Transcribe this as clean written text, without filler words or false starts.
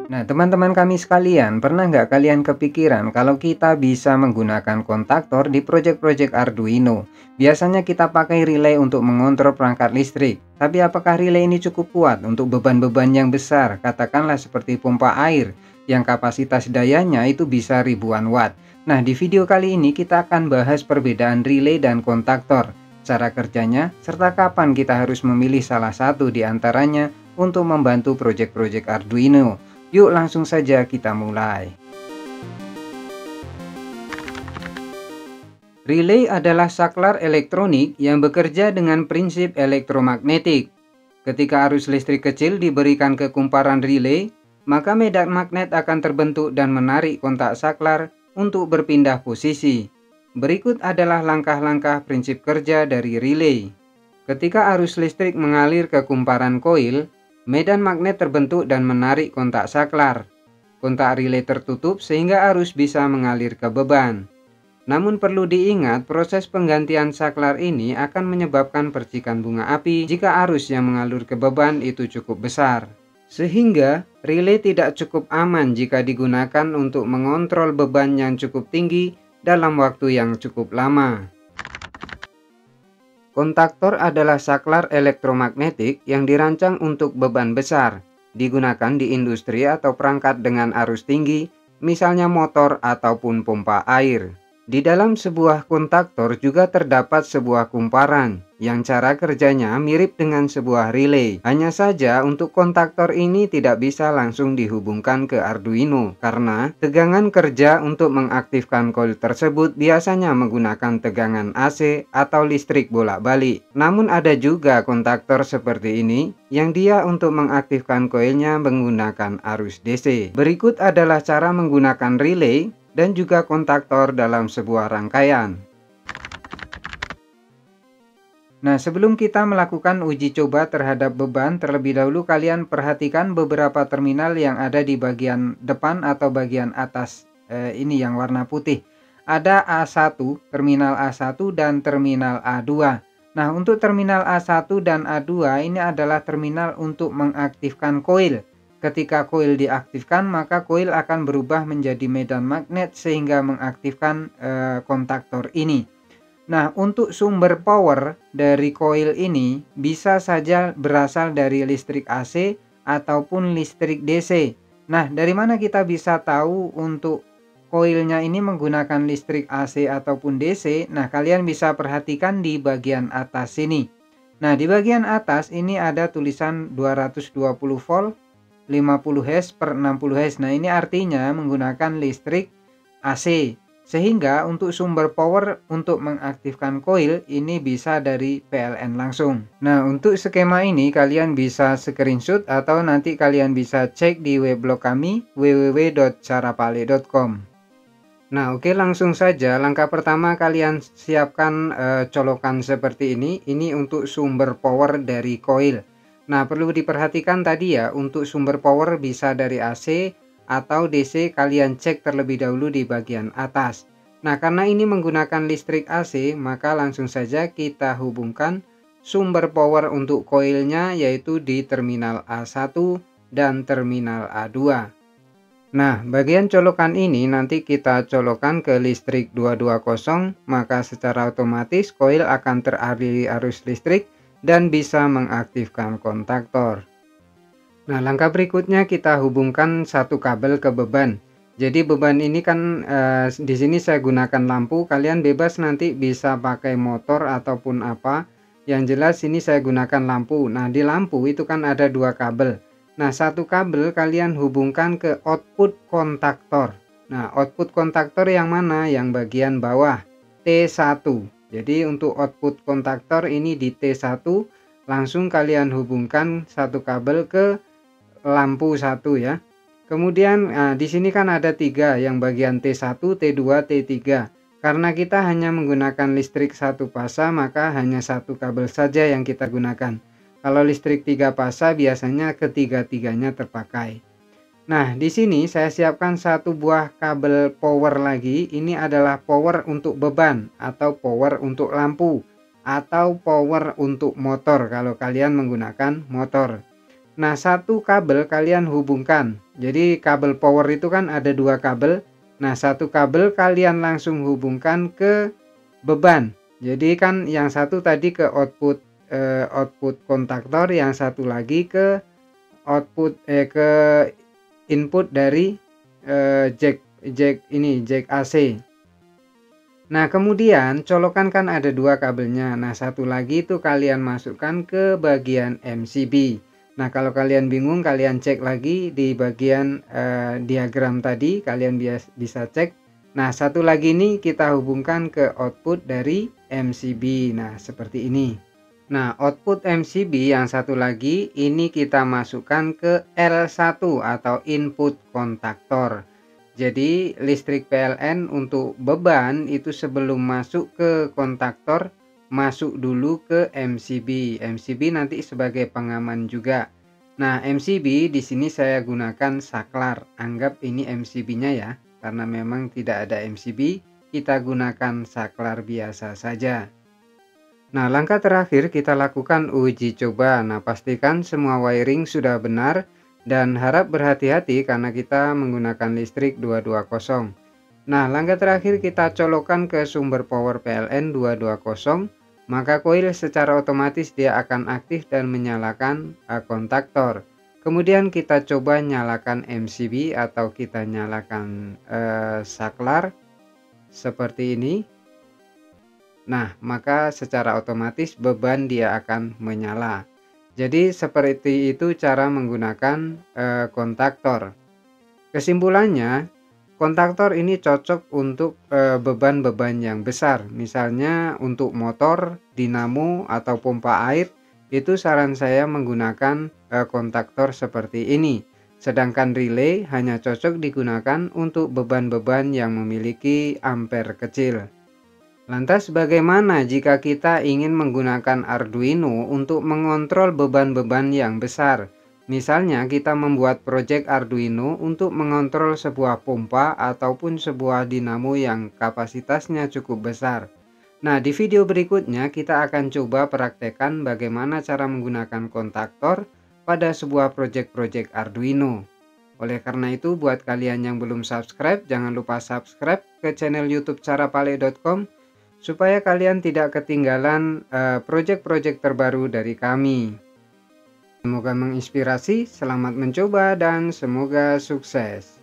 Nah, teman-teman kami sekalian, pernah nggak kalian kepikiran kalau kita bisa menggunakan kontaktor di proyek-proyek Arduino? Biasanya kita pakai relay untuk mengontrol perangkat listrik. Tapi apakah relay ini cukup kuat untuk beban-beban yang besar? Katakanlah seperti pompa air, yang kapasitas dayanya itu bisa ribuan watt. Nah, di video kali ini kita akan bahas perbedaan relay dan kontaktor, cara kerjanya, serta kapan kita harus memilih salah satu di antaranya untuk membantu proyek-proyek Arduino. Yuk langsung saja kita mulai. Relay adalah saklar elektronik yang bekerja dengan prinsip elektromagnetik. Ketika arus listrik kecil diberikan ke kumparan relay, maka medan magnet akan terbentuk dan menarik kontak saklar untuk berpindah posisi. Berikut adalah langkah-langkah prinsip kerja dari relay. Ketika arus listrik mengalir ke kumparan koil, medan magnet terbentuk dan menarik kontak saklar. Kontak relay tertutup sehingga arus bisa mengalir ke beban. Namun perlu diingat, proses penggantian saklar ini akan menyebabkan percikan bunga api jika arus yang mengalir ke beban itu cukup besar. Sehingga relay tidak cukup aman jika digunakan untuk mengontrol beban yang cukup tinggi dalam waktu yang cukup lama. Kontaktor adalah saklar elektromagnetik yang dirancang untuk beban besar, digunakan di industri atau perangkat dengan arus tinggi, misalnya motor ataupun pompa air. Di dalam sebuah kontaktor juga terdapat sebuah kumparan, yang cara kerjanya mirip dengan sebuah relay. Hanya saja untuk kontaktor ini tidak bisa langsung dihubungkan ke Arduino, karena tegangan kerja untuk mengaktifkan koil tersebut biasanya menggunakan tegangan AC atau listrik bolak-balik. Namun ada juga kontaktor seperti ini, yang dia untuk mengaktifkan koilnya menggunakan arus DC. Berikut adalah cara menggunakan relay dan juga kontaktor dalam sebuah rangkaian. Nah, sebelum kita melakukan uji coba terhadap beban, terlebih dahulu kalian perhatikan beberapa terminal yang ada di bagian depan atau bagian atas ini yang warna putih. Ada A1, terminal A1 dan terminal A2. Nah, untuk terminal A1 dan A2 ini adalah terminal untuk mengaktifkan koil. Ketika koil diaktifkan, maka koil akan berubah menjadi medan magnet sehingga mengaktifkan kontaktor ini. Nah, untuk sumber power dari koil ini bisa saja berasal dari listrik AC ataupun listrik DC. Nah, dari mana kita bisa tahu untuk koilnya ini menggunakan listrik AC ataupun DC? Nah, kalian bisa perhatikan di bagian atas sini. Nah, di bagian atas ini ada tulisan 220 volt 50 Hz per 60 Hz. Nah, ini artinya menggunakan listrik AC. Sehingga untuk sumber power untuk mengaktifkan koil ini bisa dari PLN langsung. Nah, untuk skema ini kalian bisa screenshot atau nanti kalian bisa cek di weblog kami www.carapale.com. Nah, oke, langsung saja. Langkah pertama kalian siapkan colokan seperti ini. Ini untuk sumber power dari koil. Nah, perlu diperhatikan tadi ya, untuk sumber power bisa dari AC atau DC, kalian cek terlebih dahulu di bagian atas. Nah, karena ini menggunakan listrik AC, maka langsung saja kita hubungkan sumber power untuk koilnya yaitu di terminal A1 dan terminal A2. Nah, bagian colokan ini nanti kita colokan ke listrik 220, maka secara otomatis koil akan teraliri arus listrik dan bisa mengaktifkan kontaktor. Nah, langkah berikutnya kita hubungkan satu kabel ke beban. Jadi beban ini kan di sini saya gunakan lampu, kalian bebas nanti bisa pakai motor ataupun apa. Yang jelas ini saya gunakan lampu. Nah, di lampu itu kan ada dua kabel. Nah, satu kabel kalian hubungkan ke output kontaktor. Nah, output kontaktor yang mana? Yang bagian bawah, T1. Jadi untuk output kontaktor ini di T1, langsung kalian hubungkan satu kabel ke lampu satu ya. Kemudian di sini kan ada tiga, yang bagian T1, T2, T3. Karena kita hanya menggunakan listrik satu fasa, maka hanya satu kabel saja yang kita gunakan. Kalau listrik 3 fasa biasanya ketiga-tiganya terpakai. Nah, di sini saya siapkan satu buah kabel power lagi. Ini adalah power untuk beban atau power untuk lampu atau power untuk motor kalau kalian menggunakan motor. Nah, satu kabel kalian hubungkan. Jadi kabel power itu kan ada dua kabel. Nah, satu kabel kalian langsung hubungkan ke beban. Jadi kan yang satu tadi ke output kontaktor, yang satu lagi ke ke input dari jack AC. Nah, kemudian colokan kan ada dua kabelnya. Nah, satu lagi itu kalian masukkan ke bagian MCB. Nah, kalau kalian bingung, kalian cek lagi di bagian diagram tadi, kalian bisa cek. Nah, satu lagi ini kita hubungkan ke output dari MCB. Nah, seperti ini. Nah, output MCB yang satu lagi ini kita masukkan ke L1 atau input kontaktor. Jadi listrik PLN untuk beban itu sebelum masuk ke kontaktor, masuk dulu ke MCB. MCB nanti sebagai pengaman juga. Nah, MCB di sini saya gunakan saklar. Anggap ini MCB-nya ya, karena memang tidak ada MCB, kita gunakan saklar biasa saja. Nah, langkah terakhir kita lakukan uji coba. Nah, pastikan semua wiring sudah benar dan harap berhati-hati karena kita menggunakan listrik 220. Nah, langkah terakhir kita colokkan ke sumber power PLN 220, maka koil secara otomatis dia akan aktif dan menyalakan kontaktor. Kemudian kita coba nyalakan MCB atau kita nyalakan saklar seperti ini. Nah, maka secara otomatis beban dia akan menyala. Jadi seperti itu cara menggunakan kontaktor. Kesimpulannya, kontaktor ini cocok untuk beban-beban yang besar. Misalnya untuk motor, dinamo, atau pompa air, itu saran saya menggunakan kontaktor seperti ini. Sedangkan relay hanya cocok digunakan untuk beban-beban yang memiliki ampere kecil. Lantas bagaimana jika kita ingin menggunakan Arduino untuk mengontrol beban-beban yang besar? Misalnya kita membuat proyek Arduino untuk mengontrol sebuah pompa ataupun sebuah dinamo yang kapasitasnya cukup besar. Nah, di video berikutnya kita akan coba praktekkan bagaimana cara menggunakan kontaktor pada sebuah proyek-proyek Arduino. Oleh karena itu, buat kalian yang belum subscribe, jangan lupa subscribe ke channel YouTube carapale.com supaya kalian tidak ketinggalan proyek-proyek terbaru dari kami. Semoga menginspirasi, selamat mencoba, dan semoga sukses.